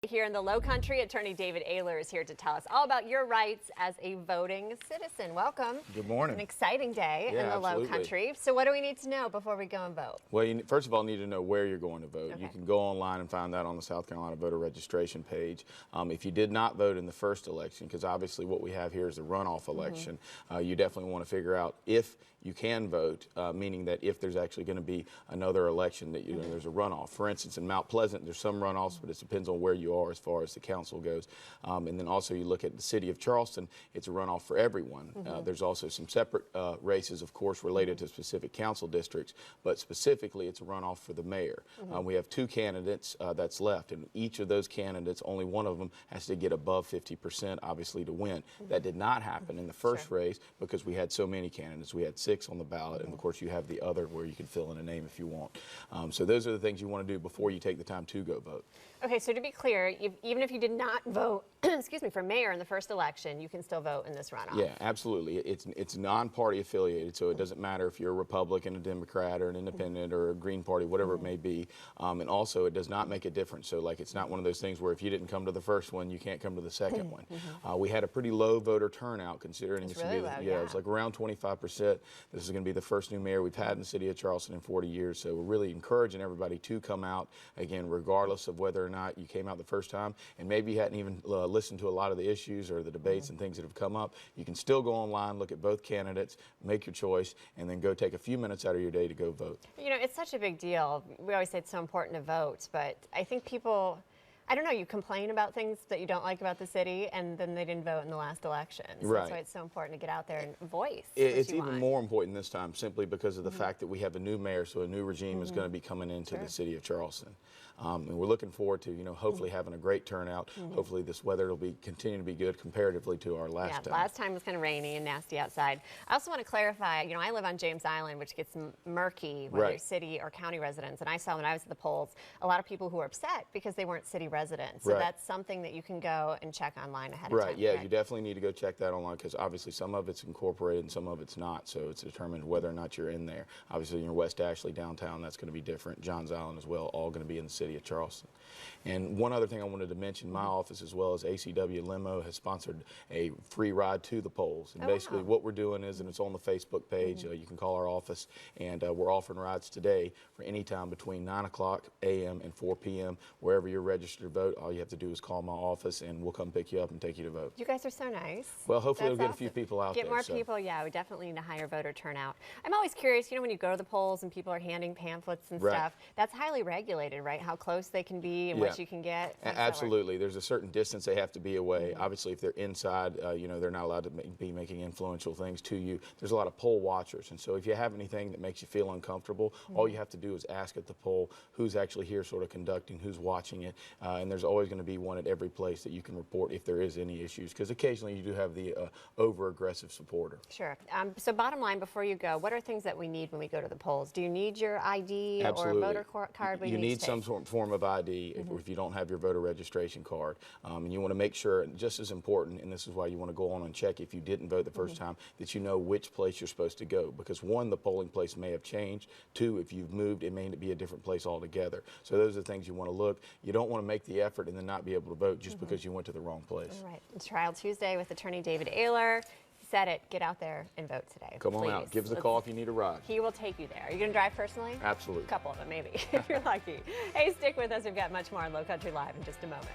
Here in the Low Country, attorney David Ayler is here to tell us all about your rights as a voting citizen. Welcome. Good morning. An exciting day in the Low Country. So what do we need to know before we go and vote? Well, you first of all need to know where you're going to vote. Okay. You can go online and find that on the South Carolina voter registration page. If you did not vote in the first election, because obviously what we have here is the runoff election, you definitely want to figure out if you can vote, meaning that if there's actually going to be another election that there's a runoff. For instance, in Mount Pleasant, there's some runoffs, but it depends on where you are as far as the council goes. And then also you look at the city of Charleston, it's a runoff for everyone. There's also some separate races, of course, related to specific council districts, but specifically it's a runoff for the mayor. We have two candidates that's left, and each of those candidates, only one of them has to get above 50%, obviously, to win. That did not happen in the first race because we had so many candidates. We had 6 on the ballot, and of course you have the other where you can fill in a name if you want. So those are the things you want to do before you take the time to go vote. Okay, so to be clear, even if you did not vote, excuse me, for mayor in the first election, you can still vote in this runoff. Yeah, absolutely. It's non-party affiliated, so it doesn't matter if you're a Republican, a Democrat, or an Independent, or a Green Party, whatever it may be. And also, it does not make a difference. So, like, it's not one of those things where if you didn't come to the first one, you can't come to the second one. We had a pretty low voter turnout considering it's really low, it was like around 25%. This is going to be the first new mayor we've had in the city of Charleston in 40 years. So we're really encouraging everybody to come out, again, regardless of whether or not you came out the first time, and maybe you hadn't even listened to a lot of the issues or the debates and things that have come up. You can still go online, look at both candidates, make your choice, and then go take a few minutes out of your day to go vote. You know, it's such a big deal. We always say it's so important to vote, but I think people, I don't know, you complain about things that you don't like about the city, and then they didn't vote in the last election. So right. That's why it's so important to get out there and voice. It's even more important this time simply because of the fact that we have a new mayor, so a new regime is going to be coming into the city of Charleston. And we're looking forward to, hopefully having a great turnout. Hopefully this weather will continue to be good comparatively to our last time. Last time was kind of rainy and nasty outside. I also want to clarify, I live on James Island, which gets murky whether you're city or county residents. And I saw when I was at the polls, a lot of people who were upset because they weren't city residents. So that's something that you can go and check online ahead of time. Yeah, you definitely need to go check that online because obviously some of it's incorporated and some of it's not. So it's determined whether or not you're in there. Obviously in your West Ashley downtown, that's going to be different. Johns Island as well, all going to be in the city of Charleston. And one other thing I wanted to mention, my office as well as ACW Limo has sponsored a free ride to the polls. And basically what we're doing is, and it's on the Facebook page, you can call our office, and we're offering rides today for any time between 9 o'clock a.m. and 4 p.m. Wherever you're registered to vote, all you have to do is call my office and we'll come pick you up and take you to vote. You guys are so nice. Well, hopefully we'll get a few people out there. Get more people, yeah, we definitely need a higher voter turnout. I'm always curious, when you go to the polls and people are handing pamphlets and stuff, that's highly regulated, right? How close they can be and what you can get. Absolutely. There's a certain distance they have to be away. Obviously, if they're inside, they're not allowed to be making influential things to you. There's a lot of poll watchers, and so if you have anything that makes you feel uncomfortable, all you have to do is ask at the poll who's actually here sort of conducting, who's watching it, and there's always going to be one at every place that you can report if there is any issues, because occasionally you do have the over-aggressive supporter. Sure. So bottom line, before you go, what are things that we need when we go to the polls? Do you need your ID or a voter card? You need some form of ID if you don't have your voter registration card. And you want to make sure, just as important, and this is why you want to go on and check if you didn't vote the first time, that you know which place you're supposed to go. Because 1, the polling place may have changed. 2, if you've moved, it may be a different place altogether. So those are the things you want to look. You don't want to make the effort and then not be able to vote just because you went to the wrong place. All right. It's Trial Tuesday with attorney David Ayler. Said it. Get out there and vote today. Come on out. Give us a call if you need a ride. He will take you there. Are you going to drive personally? Absolutely. A couple of them, maybe, if you're lucky. Hey, stick with us. We've got much more on Low Country Live in just a moment.